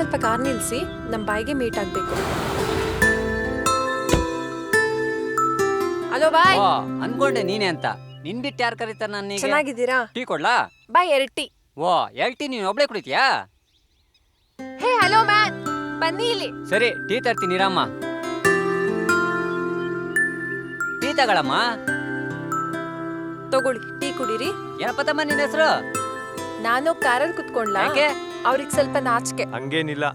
ಸ್ವಲ್ಪ ಕಾರ್ ನಿಲ್ಸಿ, ನಮ್ಮ ಬಾಯ್ಗೆ ಮೀಟ್ ಆಗ್ಬೇಕು. ಹಲೋ ಬಾಯ್. ಅನ್ಕೊಂಡೆ ನೀನೆ ಅಂತ. ನಿನ್ ಬಿಟ್ಟು ಯಾರು ಕರೀತಾರ ನನಗೆ? ಚೆನ್ನಾಗಿದ್ದೀರಾ? ಟೀ ಕೊಡ್ಲಾ? ಬಾಯ್ 2 ಟೀ. ಓ 2 ಟೀ ನೀನು ಒಬ್ಳೆ ಕುಡಿತೀಯಾ? ಹೇ ಹಲೋ ಮ್ಯಾನ್, ಬನ್ನಿ ಇಲ್ಲಿ. ಸರಿ ಟೀ ತರ್ತೀನಿ ರಾಮ. ಟೀ ತಗೊಳಮ್ಮ. ತಗೊಳ್ಳಿ, ಟೀ ಕುಡೀರಿ. ಏನಪ್ಪ ತಮ್ಮ ನಿನ್ನ ಹೆಸರು? ನಾನು ಕಾರಲ್ಲಿ ಕುತ್ಕೊಂಡ್ಲಾ? ಯಾಕೆ? ಅವ್ರಿಗೆ ಸ್ವಲ್ಪ ನಾಚಿಕೆ. ಹಂಗೇನಿಲ್ಲ,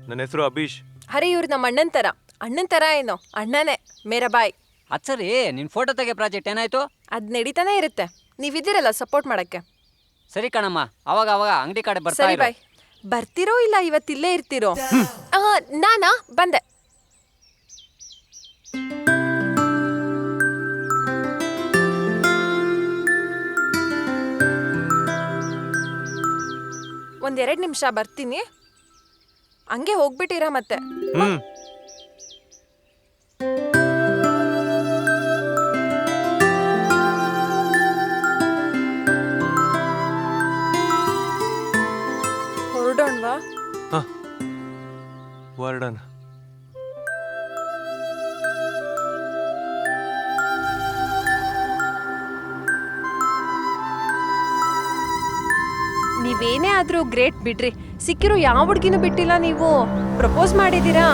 ನನ್ನ ಹೆಸರು ಅಭೀಶ್. ಅರೆ ಇವ್ರು ನಮ್ಮ ಅಣ್ಣನ್ ತರ ಏನೋ, ಅಣ್ಣನೇ ಮೇರಾ ಬಾಯ್. ಅದ್ ಸರಿ, ನಿನ್ ಫೋಟೋ ತೆಗೆ ಪ್ರಾಜೆಕ್ಟ್ ಏನಾಯ್ತು? ಅದ್ ನಡೀತಾನೆ ಇರುತ್ತೆ, ನೀವಿದ್ದೀರಲ್ಲ ಸಪೋರ್ಟ್ ಮಾಡಕ್ಕೆ. ಸರಿ ಕಣಮ್ಮ, ಅವಾಗ ಅವಾಗ ಅಂಗಡಿ ಕಡೆ ಬರ್ತಾ ಸರಿ ಇರು. ಬಾಯ್. ಬರ್ತಿರೋ ಇಲ್ಲ ಇವತ್ತಿಲ್ಲೇ ಇರ್ತಿರೋ? ನಾನಾ ಬಂದೆ. ಒಂದ್ 2 ನಿಮಿಷ ಬರ್ತೀನಿ, ಹಂಗೆ ಹೋಗ್ಬಿಟ್ಟಿರ ಮತ್ತೆ. ಹೊರಡೋಣವಾ? ಹೊರಡೋಣ. ನೀವೇನೇ ಆದ್ರೂ ಗ್ರೇಟ್ ಬಿಡ್ರಿ, ಸಿಕ್ಕಿರೋ ಯಾವ ಹುಡ್ಗಿನೂ ಬಿಟ್ಟಿಲ್ಲ. ನೀವು ಪ್ರಪೋಸ್ ಮಾಡಿದೀರಾ?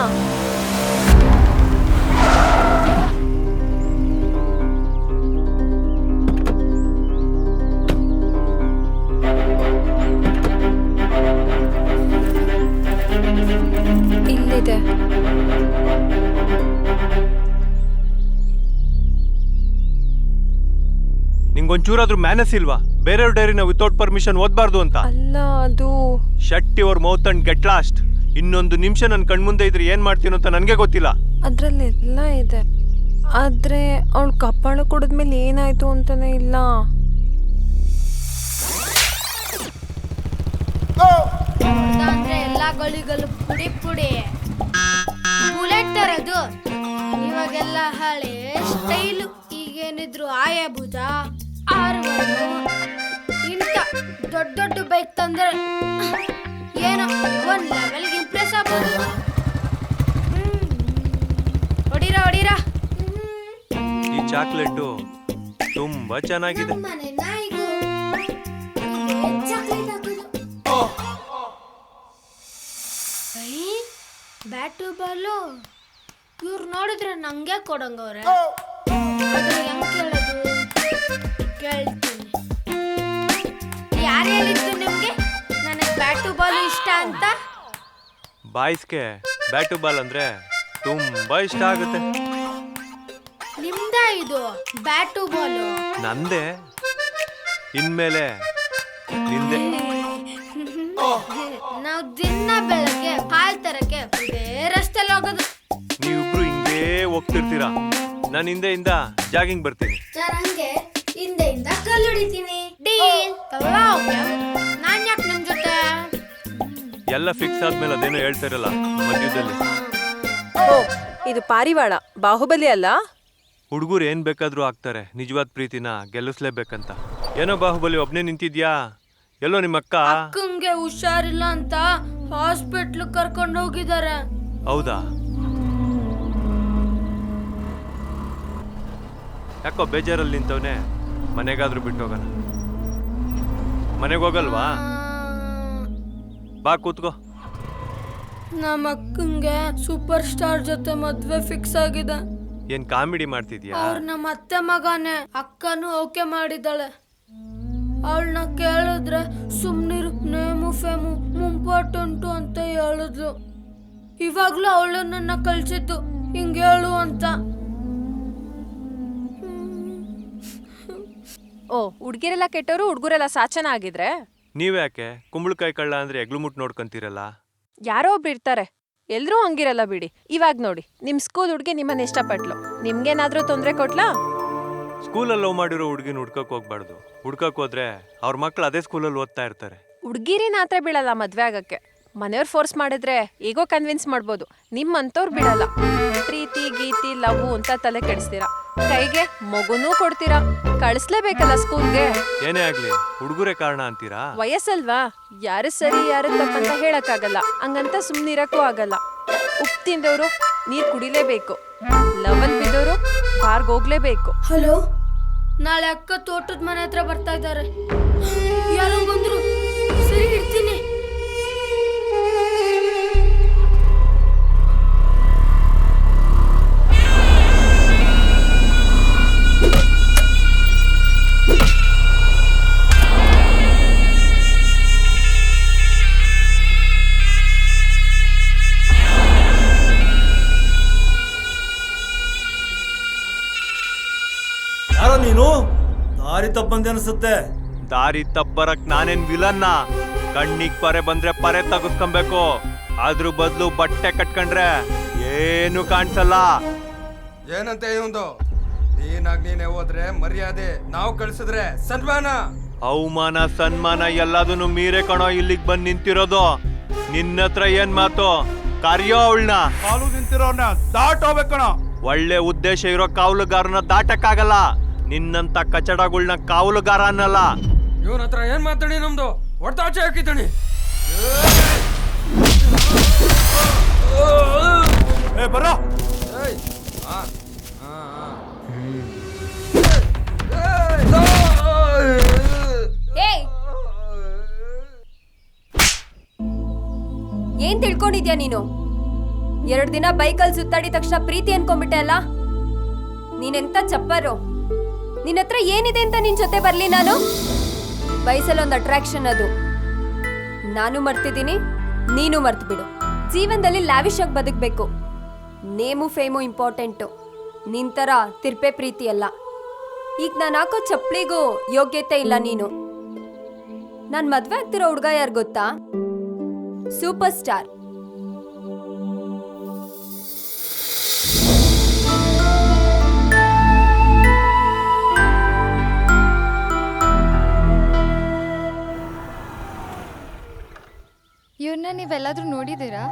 ಇಲ್ಲಿದೆ. ನಿಂಗೊಂಚೂರಾದ್ರೂ ಮ್ಯಾನಸ್ ಇಲ್ವಾ? ಬೇರೆಯವ್ರ ಡೈರಿನ ವಿತೌಟ್ ಪರ್ಮಿಷನ್ ಓದ್ಬಾರ್ದು ಅಂತ. ಅಲ್ಲ ಅದು. Shut your mouth and get lost. ಇನ್ನೊಂದು ನಿಮಿಷ ನನ್ನ ಕಣ್ಮುಂದೆ ಇದ್ರೆ ಏನ್ ಮಾಡ್ತೀನೋ ಅಂತ ನನಗೆ ಗೊತ್ತಿಲ್ಲ. ಅದ್ರಲ್ಲೆಲ್ಲ ಇದೆ, ಆದ್ರೆ ಅವಳು ಕಪ್ಪಾಳ ಕುಡಿದ್ಮೇಲೆ ಏನಾಯ್ತು ಅಂತಾನೆ ಇಲ್ಲ. ಅಂದ್ರೆ ಎಲ್ಲ ಗಲಿಗಲು ಪುಡಿ ಪುಡಿ ಬುಲೆಟ್ ತರದು. ಇವಾಗೆಲ್ಲ ಹಳೆ ಸ್ಟೈಲು. ಈಗೇನಿದ್ರು ಆಯಾಭೂತ ಇಂಥ ದೊಡ್ಡ ದೊಡ್ಡ ಬೈಕ್ ತಂದ್ರೆ ಏನೋ ಒಂದ್ ಲೆವೆಲ್ಗೆ ಇಂಪ್ರೆಸ್ ಆಗ್ಬೋದು. ಹೊಡೀರಾ. ಈ ಚಾಕ್ಲೇಟು ತುಂಬಾ ಚೆನ್ನಾಗಿದೆ. ಮನೆ ನಾಯಿಗೂ ಚಾಕ್ಲೇಟ್ ಹಾಕೋದು. ಬ್ಯಾಟು ಬಾಲು ಇವ್ರು ನೋಡಿದ್ರೆ ನಂಗೆ ಕೊಡಂಗವ್ರೆ. ಅದು ಹೆಂಗ್ ಕೇಳೋದು? ಕೇಳ್ತೀನಿ. ಯಾರು ಹೇಳಿದ್ದು ನಿಮ್ಗೆ ನನಗೆ ಬ್ಯಾಟು ಬಾಲು ಇಷ್ಟ ಅಂತ? ಬಾಯ್ಸ್ಗೆ ಬ್ಯಾಟು ಬಾಲ್ ಅಂದ್ರೆ ತುಂಬಾ ಇಷ್ಟ ಆಗುತ್ತೆ. ನಿಮ್ದ ಇದು ಬ್ಯಾಟು ಬಾಲು? ನಂದೇ, ಇನ್ಮೇಲೆ ನಿಂದೆ. ನಾವು ದಿನ ಬೆಳಗ್ಗೆ ಹಾಲ್ ತರಕ್ಕೆ ಇದೇ ರಸ್ತೆಲಿ ಹೋಗೋದು. ನೀವಿಬ್ರು ಹಿಂಗೇ ಹೋಗ್ತಿರ್ತೀರಾ, ನಾನು ಹಿಂದೆಯಿಂದ ಜಾಗಿಂಗ್ ಬರ್ತೀನಿ. ನಾನು ಹಂಗೆ ಹಿಂದೆಯಿಂದ ಕಲ್ಲು ಹಿಡಿತೀನಿ. ಡೀಲ್. ನಾನ್ ಯಾಕೆ ನಿಮ್ ಜೊತೆ? ಎಲ್ಲ ಫಿಕ್ಸ್ ಆದ್ಮೇಲೆ ಅದೇನೋ ಹೇಳ್ತಾರಲ್ಲ ಮಧ್ಯದಲ್ಲಿ. ಓ, ಇದು ಪಾರಿವಾಳ, ಬಾಹುಬಲಿ ಅಲ್ಲ? ಹುಡುಗರು ಏನ್ ಬೇಕಾದ್ರೂ ಆಗ್ತಾರೆ, ನಿಜವಾದ ಪ್ರೀತಿನ ಗೆಲ್ಲಿಸ್ಲೇಬೇಕಂತ. ಏನೋ ಬಾಹುಬಲಿ ಒಬ್ನೇ ನಿಂತಿದ್ಯಾ? ಎಲ್ಲೋ ನಿಮ್ಮ ಅಕ್ಕ? ಅಕ್ಕಂಗೆ ಹುಷಾರಿಲ್ಲ ಅಂತ ಹಾಸ್ಪಿಟ್ಲ್ ಕರ್ಕೊಂಡು ಹೋಗಿದ್ದಾರೆ. ಹೌದಾ? ಯಾಕೋ ಬೇಜಾರಲ್ಲಿ ನಿಂತವನೆ, ಮನೆಗಾದ್ರೂ ಬಿಟ್ಟು ಹೋಗೋಣ. ಮನೆಗೆ ಹೋಗಲ್ವಾ? ಬಾ ಕೂತ್ಕೋ. ನಮ್ಮ ಅಕ್ಕಂಗೆ ಸೂಪರ್ ಸ್ಟಾರ್ ಜೊತೆ ಮದ್ವೆ ಫಿಕ್ಸ್ ಆಗಿದೆ. ಏನ್ ಕಾಮಿಡಿ ಮಾಡ್ತಿದ್ಯಾ? ಅವ್ರ ನಮ್ಮ ಅತ್ತೆ ಮಗನೇ. ಅಕ್ಕನೂ ಓಕೆ ಮಾಡಿದ್ದಾಳೆ. ಅವಳನ್ನ ಕೇಳಿದ್ರೆ ಸುಮ್ನಿರು, ನೇಮು ಫೇಮು ಮುಂಪಾಟುಂಟು ಅಂತ ಹೇಳಿದ್ಲು. ಇವಾಗ್ಲೂ ಅವಳು ನನ್ನ ಕಳ್ಸಿದ್ದು ಹಿಂಗೆ ಹೇಳು ಅಂತ. ಓ, ಹುಡ್ಗಿರೆಲ್ಲ ಕೆಟ್ಟವರು, ಹುಡ್ಗುರೆಲ್ಲ ಸಾಚನ ಆಗಿದ್ರೆ? ನೀವ್ಯಾಕೆ ಕುಂಬಳಕಾಯಿ ಕಳ್ಳ ಅಂದ್ರೆ ಎಗ್ಲು ಮುಟ್ ನೋಡ್ಕೊಂತೀರಲ್ಲ? ಯಾರೋ ಒಬ್ರು ಇರ್ತಾರೆ, ಎಲ್ರೂ ಹಂಗಿರಲ್ಲ ಬಿಡಿ. ಇವಾಗ ನೋಡಿ, ನಿಮ್ ಸ್ಕೂಲ್ ಹುಡ್ಗಿ ನಿಮ್ಮನ್ನ ಇಷ್ಟಪಟ್ಲು, ನಿಮ್ಗೇನಾದ್ರೂ ತೊಂದ್ರೆ ಕೊಟ್ಲಾ? ಸ್ಕೂಲಲ್ಲಿ ಲವ್ ಮಾಡಿರೋ ಹುಡುಗಿನ ಹುಡ್ಕಕ್ ಹೋಗ್ಬಾರ್ದು. ಹುಡ್ಕಕ್ ಹೋದ್ರೆ ಅವ್ರ ಮಕ್ಳು ಅದೇ ಸ್ಕೂಲಲ್ಲಿ ಓದ್ತಾ ಇರ್ತಾರೆ. ಹುಡ್ಗಿರಿನ ಆತ್ರ ಬೀಳಲ್ಲ ಮದ್ವೆ ಆಗಕ್ಕೆ. ಮನೆಯವ್ರು ಫೋರ್ಸ್ ಮಾಡಿದ್ರೆ ಹೇಗೋ ಕನ್ವಿನ್ಸ್ ಮಾಡ್ಬೋದು. ನಿಮ್ಮಂತವ್ರು ಬಿಡಲ್ಲ. ಪ್ರೀತಿ ಗೀತಿ ಲವ್ ಅಂತ ತಲೆ ಕೆಡಿಸ್ತೀರಾ. ಕೈಗೆ ಮಗುನೂ ಕೊಡ್ತೀರಾ. ಕಳಿಸ್ಲೇಬೇಕಲ್ಲ ಸ್ಕೂಲ್ಗೆ. ಏನೇ ಆಗ್ಲಿ ಹುಡುಗರೇ ಕಾರಣ ಅಂತೀರಾ? ವಯಸ್ಸಲ್ವಾ, ಯಾರು ಸರಿ ಯಾರು ತಪ್ಪಂತ ಹೇಳಕ್ಕಾಗಲ್ಲ. ಹಂಗಂತ ಸುಮ್ನಿರಕ್ಕೂ ಆಗಲ್ಲ. ಉಪ್ಪು ತಿಂದವರು ನೀರ್ ಕುಡಿಲೇಬೇಕು. ಲವಲ್ ಬಿದ್ದವರು ಬಾರ್ಗ್ ಹೋಗ್ಲೇಬೇಕು. ಹಲೋ, ನಾಳೆ ಅಕ್ಕ ತೋಟದ ಮನೆ ಹತ್ರ ಬರ್ತಾ ಇದ್ದಾರೆ. ಯಾರೋ ಬಂದ್ರು. ಸರಿ, ಇರ್ತೀನಿ. ಯಾರೋ ನೀನು? ದಾರಿ ತಪ್ಪಂದೆ ಅನ್ಸುತ್ತೆ. ದಾರಿ ತಪ್ಪರಕ್ ನಾನೇನ್ ವಿಲನ್ನ? ಕಣ್ಣಿಗ್ ಪರೆ ಬಂದ್ರೆ ಪರೆ ತಗಸ್ಕೊಬೇಕು. ಅದ್ರ ಬದ್ಲು ಬಟ್ಟೆ ಕಟ್ಕೊಂಡ್ರೆ ಏನು ಕಾಣಿಸಲ್ಲ. ಏನಂತ ಇವಂದು? ನೀನೇ ಹೋದ್ರೆ ಮರ್ಯಾದೆ, ನಾವು ಕಳ್ಸಿದ್ರೆ ಸನ್ಮಾನ. ಅವಮಾನ ಸನ್ಮಾನ ಎಲ್ಲದನ್ನು ಮೀರೆ ಕಣೋ ಇಲ್ಲಿಗ್ ಬಂದ್ ನಿಂತಿರೋದು. ನಿನ್ನತ್ರ ಏನ್ ಮಾತು? ಕರ್ಯೋ ಅವಳನ್ನ. ಕಾಲು ನಿಂತಿರೋನ್ನ ದಾಟೋಬೇಕಣ. ಒಳ್ಳೆ ಉದ್ದೇಶ ಇರೋ ಕಾವಲುಗಾರನ ದಾಟಕ್ಕಾಗಲ್ಲ. ನಿನ್ನಂತ ಕಚಡಗಳನ್ನ ಕಾವಲುಗಾರ ಅನ್ನಲ್ಲ. ಇವನ ಹತ್ರ ಏನ್ ಮಾತಾಡಿ ನಮ್ದು ಹೊಡ್ತಾಚೆ ಹಾಕಿದ್ದಾನೆ. ಬರೋ. ಏನ್ ತಿಳ್ಕೊಂಡಿದ್ಯಾ ನೀನು? 2 ದಿನ ಬೈಕಲ್ಲಿ ಸುತ್ತಾಡಿದ ತಕ್ಷಣ ಪ್ರೀತಿ ಅನ್ಕೊಂಡ್ಬಿಟ್ಟೆ ಅಲ್ಲ? ನೀನೆಂತ ಚಪ್ಪರು. ನಿನ್ನ ಹತ್ರ ಏನಿದೆ ಅಂತ ನಿನ್ ಜೊತೆ ಬರ್ಲಿ ನಾನು? ವಯಸ್ಸಲ್ಲೊಂದು ಅಟ್ರಾಕ್ಷನ್ ಅದು. ನಾನು ಮರ್ತಿದ್ದೀನಿ, ನೀನು ಮರ್ತು ಬಿಡು. ಜೀವನದಲ್ಲಿ ಲ್ಯಾವಿಶ್ ಆಗಿ ಬದುಕಬೇಕು. Name fame important. ನಿಂತರ ತಿರ್ಪೆ ಪ್ರೀತಿ ಅಲ್ಲ. ಈಗ ನಾನು ಹಾಕೋ ಚಪ್ಪಲಿಗೂ ಯೋಗ್ಯತೆ ಇಲ್ಲ ನೀನು. ನಾನು ಮದ್ವೆ ಆಗ್ತಿರೋ ಹುಡ್ಗ ಯಾರು ಗೊತ್ತಾ? Super star. ಇವ್ರನ್ನ ನೀವೆಲ್ಲಾದ್ರೂ ನೋಡಿದ್ದೀರಾ?